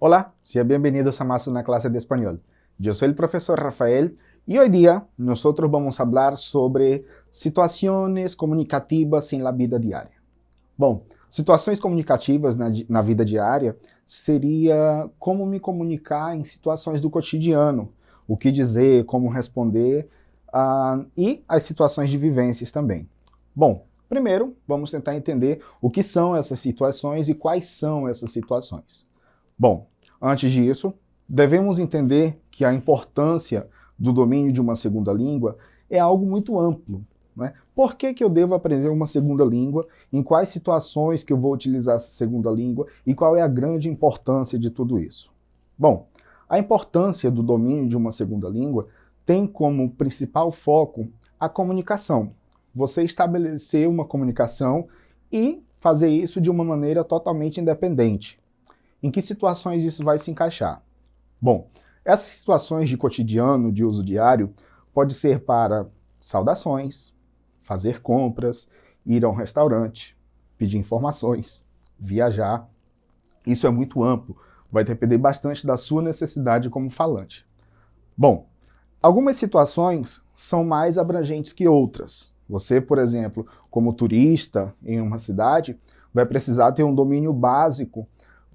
Hola, sean bienvenidos a más una clase de español. Yo soy el profesor Rafael y hoy día nosotros vamos a hablar sobre situações comunicativas em la vida diária. Bom, situações comunicativas na vida diária seria como me comunicar em situações do cotidiano, o que dizer, como responder e as situações de vivências também. Bom, primeiro vamos tentar entender o que são essas situações e quais são essas situações. Bom, antes disso, devemos entender que a importância do domínio de uma segunda língua é algo muito amplo. Né? Por que eu devo aprender uma segunda língua? Em quais situações que eu vou utilizar essa segunda língua? E qual é a grande importância de tudo isso? Bom, a importância do domínio de uma segunda língua tem como principal foco a comunicação. Você estabelecer uma comunicação e fazer isso de uma maneira totalmente independente. Em que situações isso vai se encaixar? Bom, essas situações de cotidiano, de uso diário, pode ser para saudações, fazer compras, ir a um restaurante, pedir informações, viajar. Isso é muito amplo, vai depender bastante da sua necessidade como falante. Bom, algumas situações são mais abrangentes que outras. Você, por exemplo, como turista em uma cidade, vai precisar ter um domínio básico,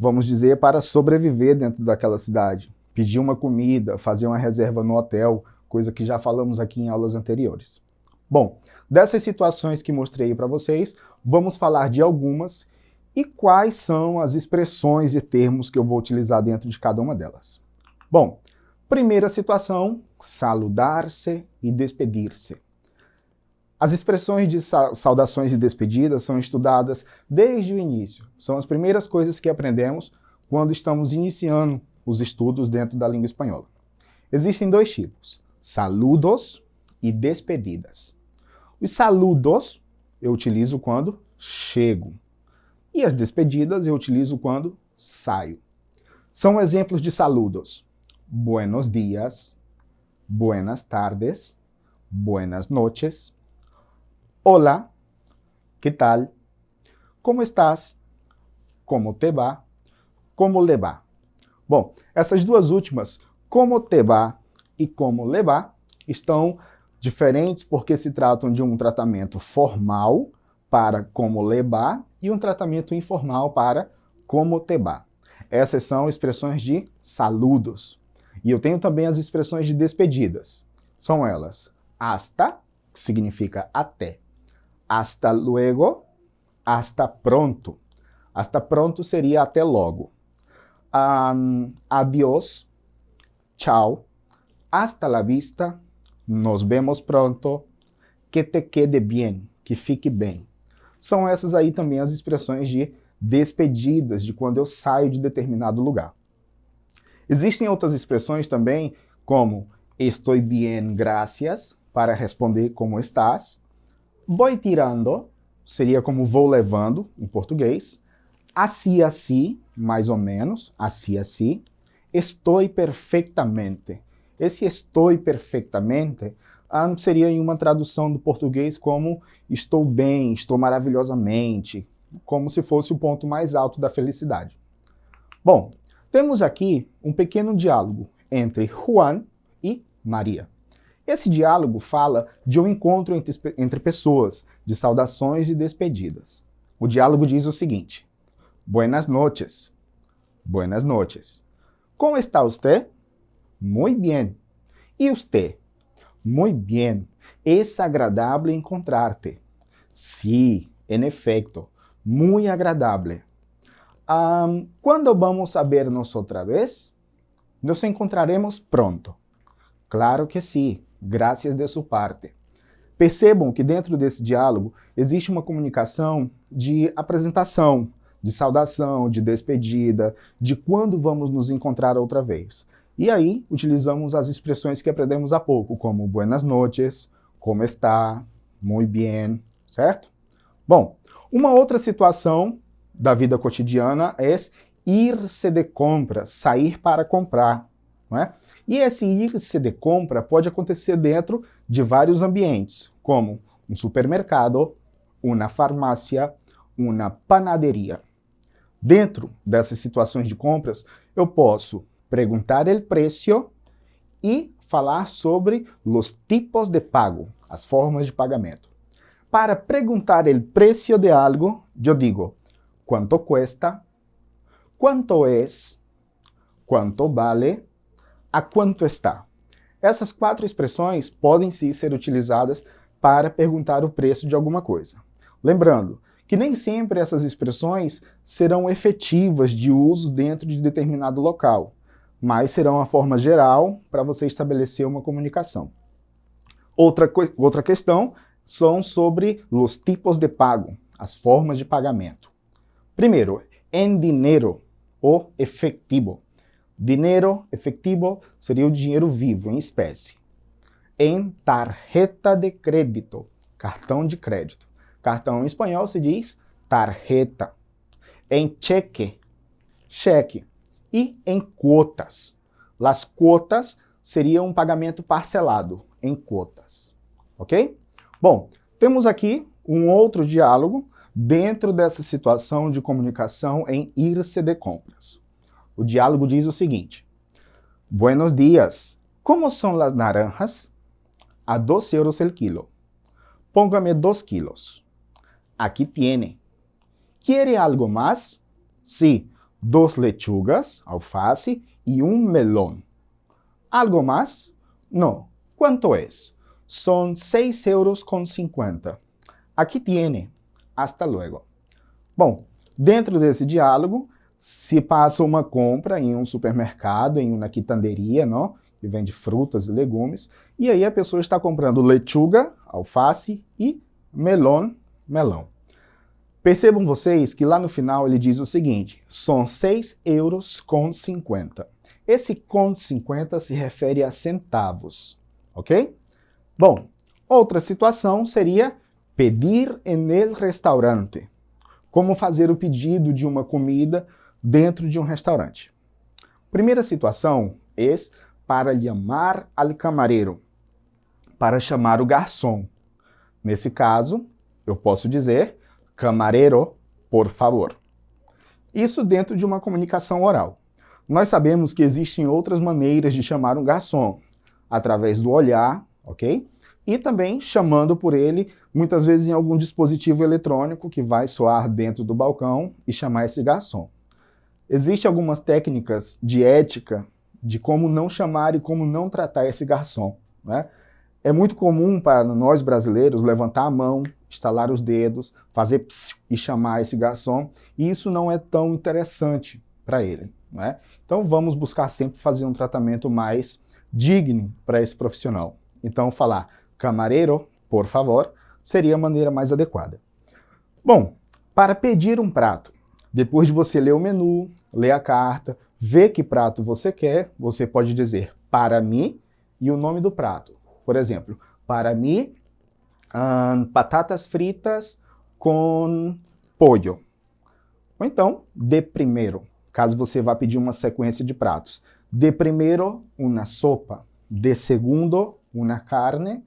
vamos dizer, para sobreviver dentro daquela cidade. Pedir uma comida, fazer uma reserva no hotel, coisa que já falamos aqui em aulas anteriores. Bom, dessas situações que mostrei para vocês, vamos falar de algumas e quais são as expressões e termos que eu vou utilizar dentro de cada uma delas. Bom, primeira situação, saludar-se e despedir-se. As expressões de saudações e despedidas são estudadas desde o início. São as primeiras coisas que aprendemos quando estamos iniciando os estudos dentro da língua espanhola. Existem dois tipos, saludos e despedidas. Os saludos eu utilizo quando chego e as despedidas eu utilizo quando saio. São exemplos de saludos. Buenos días, buenas tardes, buenas noches. Hola, ¿qué tal? ¿Cómo estás? ¿Cómo te va? ¿Cómo le va? Bom, essas duas últimas, como te va e como le va, estão diferentes porque se tratam de um tratamento formal para como le va e um tratamento informal para como te va. Essas são expressões de saludos. E eu tenho também as expressões de despedidas. São elas hasta, que significa até. Hasta luego, hasta pronto. Hasta pronto seria até logo. Adiós, tchau, hasta la vista, nos vemos pronto, que te quede bien, que fique bem. São essas aí também as expressões de despedidas, de quando eu saio de determinado lugar. Existem outras expressões também, como estoy bien, gracias, para responder como estás. Voy tirando, seria como vou levando, em português. Así, así, mais ou menos, así, así. Estoy perfectamente. Esse estoy perfectamente seria em uma tradução do português como estou bem, estou maravilhosamente, como se fosse o ponto mais alto da felicidade. Bom, temos aqui um pequeno diálogo entre Juan e Maria. Esse diálogo fala de um encontro entre pessoas, de saudações e despedidas. O diálogo diz o seguinte: Buenas noches. Buenas noches. ¿Cómo está usted? Muy bien. ¿Y usted? Muy bien. Es agradable encontrarte. Sí, en efecto, muy agradable. ¿Cuándo vamos a vernos otra vez? Nos encontraremos pronto. Claro que sí. Graças de sua parte. Percebam que dentro desse diálogo existe uma comunicação de apresentação, de saudação, de despedida, de quando vamos nos encontrar outra vez. E aí utilizamos as expressões que aprendemos há pouco, como buenas noches, como está, muy bien, certo? Bom, uma outra situação da vida cotidiana é ir-se de compras, sair para comprar, não é? E esse ir-se de compra pode acontecer dentro de vários ambientes, como um supermercado, uma farmácia, uma panaderia. Dentro dessas situações de compras, eu posso perguntar o preço e falar sobre os tipos de pago, as formas de pagamento. Para perguntar o preço de algo, eu digo quanto cuesta, quanto é, quanto vale, a quanto está. Essas 4 expressões podem sim ser utilizadas para perguntar o preço de alguma coisa. Lembrando que nem sempre essas expressões serão efetivas de uso dentro de determinado local, mas serão a forma geral para você estabelecer uma comunicação. Outra questão são sobre os tipos de pago, as formas de pagamento. Primeiro, em dinheiro ou efetivo. Dinheiro efetivo seria o dinheiro vivo, em espécie. Em tarjeta de crédito, cartão de crédito. Cartão em espanhol se diz tarjeta. Em cheque, cheque. E em quotas. As quotas seriam um pagamento parcelado em quotas. Ok? Bom, temos aqui um outro diálogo dentro dessa situação de comunicação em irse de compras. O diálogo diz o seguinte: Buenos días, ¿cómo son las naranjas? A 2 euros el kilo. Póngame 2 kilos. Aquí tiene. ¿Quiere algo más? Sí, 2 lechugas, alface y un melón. ¿Algo más? No. ¿Cuánto es? Son 6 euros con 50. Aquí tiene. Hasta luego. Bom, dentro desse diálogo, se passa uma compra em um supermercado, em uma quitanderia, não? Que vende frutas e legumes, e aí a pessoa está comprando lechuga, alface e melão. Percebam vocês que lá no final ele diz o seguinte, são 6 euros com 50. Esse com 50 se refere a centavos, ok? Bom, outra situação seria pedir en el restaurante. Como fazer o pedido de uma comida dentro de um restaurante. Primeira situação é para chamar al camarero, para chamar o garçom. Nesse caso, eu posso dizer camarero, por favor. Isso dentro de uma comunicação oral. Nós sabemos que existem outras maneiras de chamar um garçom, através do olhar, ok? E também chamando por ele, muitas vezes em algum dispositivo eletrônico que vai soar dentro do balcão e chamar esse garçom. Existem algumas técnicas de ética de como não chamar e como não tratar esse garçom, né? É muito comum para nós brasileiros levantar a mão, estalar os dedos, fazer psiu e chamar esse garçom, e isso não é tão interessante para ele, né? Então vamos buscar sempre fazer um tratamento mais digno para esse profissional. Então falar camarero, por favor, seria a maneira mais adequada. Bom, para pedir um prato, depois de você ler o menu, ler a carta, ver que prato você quer, você pode dizer para mim e o nome do prato. Por exemplo, para mim, batatas fritas com pollo. Ou então, de primeiro, caso você vá pedir uma sequência de pratos. De primeiro, uma sopa. De segundo, uma carne.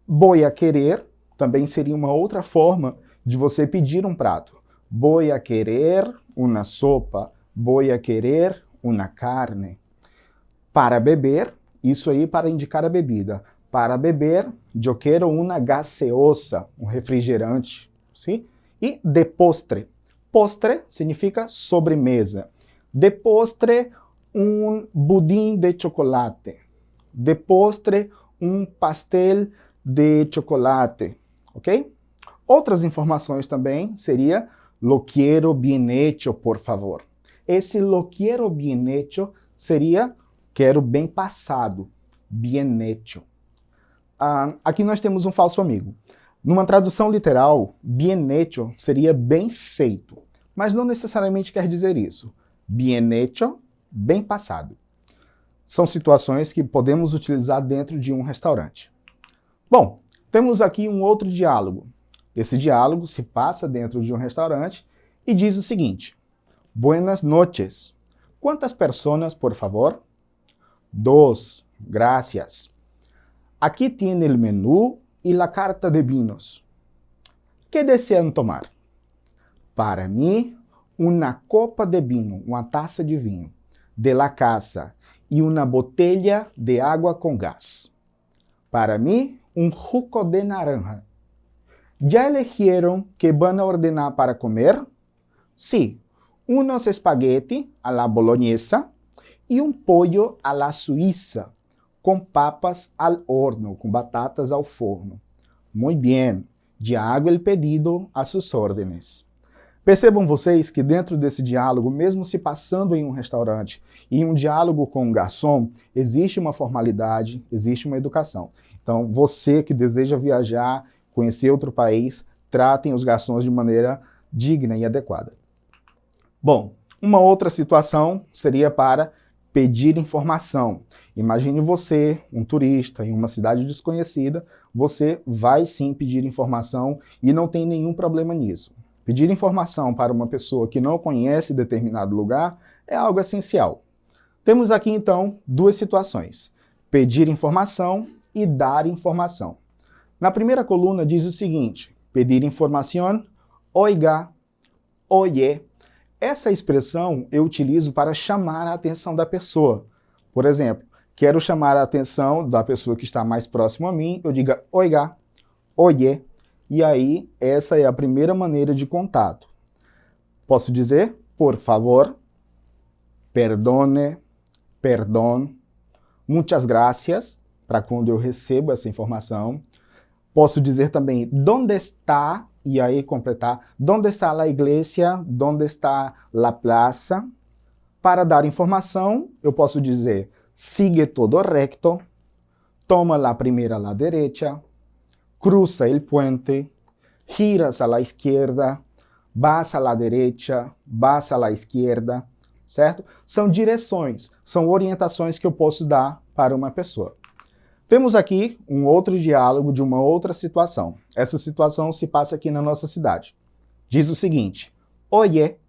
Voy a querer, também seria uma outra forma de você pedir um prato. Voy a querer uma sopa. Voy a querer uma carne. Para beber, isso aí para indicar a bebida. Para beber, eu quero uma gaseosa, um refrigerante. Sim? E de postre. Postre significa sobremesa. De postre, um pudim de chocolate. De postre, um pastel de chocolate. Ok? Outras informações também seria lo quiero bien hecho, por favor. Esse lo quiero bien hecho seria quero bem passado, bien hecho. Aqui nós temos um falso amigo. Numa tradução literal, bien hecho seria bem feito, mas não necessariamente quer dizer isso. Bien hecho, bem passado. São situações que podemos utilizar dentro de um restaurante. Bom, temos aqui um outro diálogo. Esse diálogo se passa dentro de um restaurante e diz o seguinte: Buenas noches. ¿Cuántas personas, por favor? 2, gracias. Aquí tiene el menú y la carta de vinos. ¿Qué desean tomar? Para mí, una copa de vino, uma taça de vinho, de la casa, e uma botella de água com gás. Para mim, um jugo de naranja. ¿Ya eligieron qué van a ordenar para comer? Sí, unos espagueti a la boloñesa y un pollo a la suiza, com papas al horno, com batatas ao forno. Muy bien, ya hago el pedido a sus órdenes. Percebam vocês que dentro desse diálogo, mesmo se passando em um restaurante e em um diálogo com um garçom, existe uma formalidade, existe uma educação. Então, você que deseja viajar, conhecer outro país, tratem os garçons de maneira digna e adequada. Bom, uma outra situação seria para pedir informação. Imagine você, um turista, em uma cidade desconhecida, você vai sim pedir informação e não tem nenhum problema nisso. Pedir informação para uma pessoa que não conhece determinado lugar é algo essencial. Temos aqui então duas situações: pedir informação e dar informação. Na primeira coluna diz o seguinte: pedir informação, oiga, oye. Essa expressão eu utilizo para chamar a atenção da pessoa. Por exemplo, quero chamar a atenção da pessoa que está mais próximo a mim, eu digo oiga, oye, e aí essa é a primeira maneira de contato. Posso dizer, por favor, perdone, perdón, muchas gracias, para quando eu recebo essa informação. Posso dizer também, ¿dónde está? E aí completar, ¿dónde está la iglesia? ¿Dónde está la plaza? Para dar informação, eu posso dizer, sigue todo recto, toma la primera a la derecha, cruza el puente, giras a la izquierda, vas a la derecha, vas a la izquierda, certo? São direções, são orientações que eu posso dar para uma pessoa. Temos aqui um outro diálogo de uma outra situação. Essa situação se passa aqui na nossa cidade. Diz o seguinte: Oye,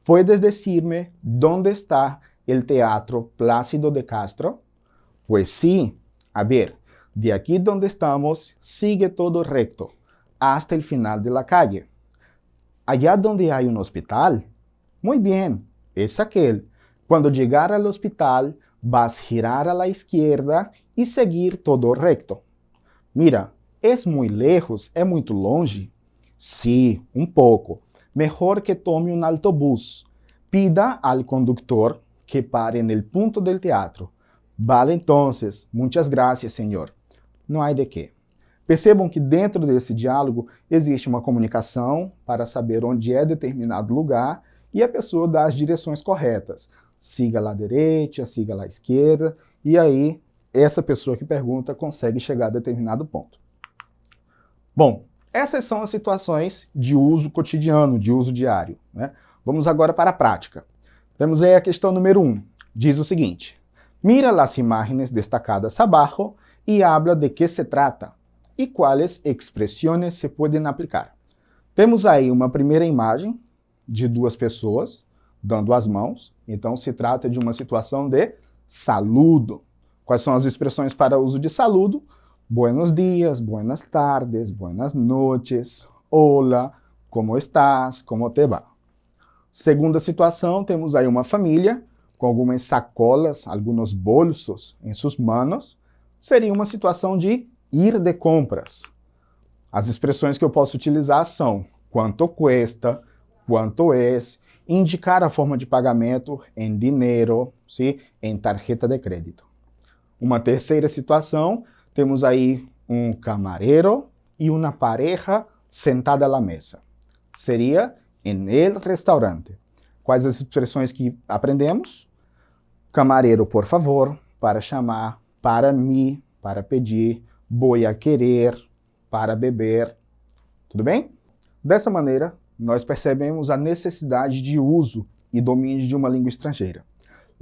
¿puedes decirme dónde está el Teatro Plácido de Castro? Pues sí. A ver, de aquí donde estamos, sigue todo recto, hasta el final de la calle. Allá donde hay un hospital. Muy bien, es aquel. Cuando llegar al hospital, vas a girar a la izquierda y seguir todo recto. Mira, ¿es muy lejos? ¿Es muy longe? Sí, un poco. Mejor que tome un autobús. Pida al conductor que pare en el punto del teatro. Vale, entonces. Muchas gracias, señor. Não há de quê. Percebam que dentro desse diálogo existe uma comunicação para saber onde é determinado lugar e a pessoa dá as direções corretas. Siga lá à direita, siga lá à esquerda, e aí essa pessoa que pergunta consegue chegar a determinado ponto. Bom, essas são as situações de uso cotidiano, de uso diário, né? Vamos agora para a prática. Temos aí a questão número 1. Diz o seguinte: mira las imágenes destacadas abajo y habla de qué se trata e quais expressões se podem aplicar. Temos aí uma primeira imagem de duas pessoas dando as mãos, então se trata de uma situação de saludo. Quais são as expressões para uso de saludo? Buenos dias, buenas tardes, buenas noches, hola, como estás, como te va. Segunda situação, temos aí uma família com algumas sacolas, alguns bolsos em suas manos. Seria uma situação de ir de compras. As expressões que eu posso utilizar são quanto cuesta, quanto es, indicar a forma de pagamento em dinheiro, ¿sí? Em tarjeta de crédito. Uma terceira situação, temos aí um camarero e uma pareja sentada à mesa. Seria en el restaurante. Quais as expressões que aprendemos? Camarero, por favor, para chamar, para mim, para pedir, voy a querer, para beber. Tudo bem? Dessa maneira, nós percebemos a necessidade de uso e domínio de uma língua estrangeira.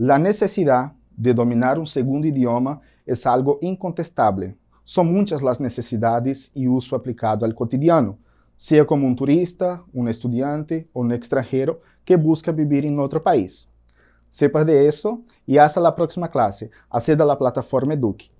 A necessidade de dominar um segundo idioma é algo incontestável. São muitas as necessidades e uso aplicado ao cotidiano, seja como um turista, um estudante ou um extranjero que busca viver em outro país. Sepa de isso e hasta la próxima clase. Aceda a la plataforma Eduque.